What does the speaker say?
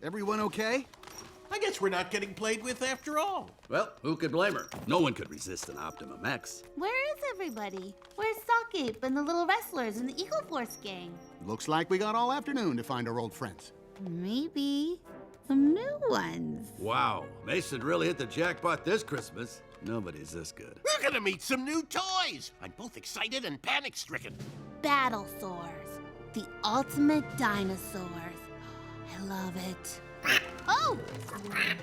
Everyone okay? I guess we're not getting played with after all. Well, who could blame her? No one could resist an Optimum X. Where is everybody? Where's Sockape and the Little Wrestlers and the Eagle Force gang? Looks like we got all afternoon to find our old friends. Maybe some new ones. Wow, Mason really hit the jackpot this Christmas. Nobody's this good. We're gonna meet some new toys. I'm both excited and panic-stricken. Battlesaurs, the ultimate dinosaurs. I love it. Oh!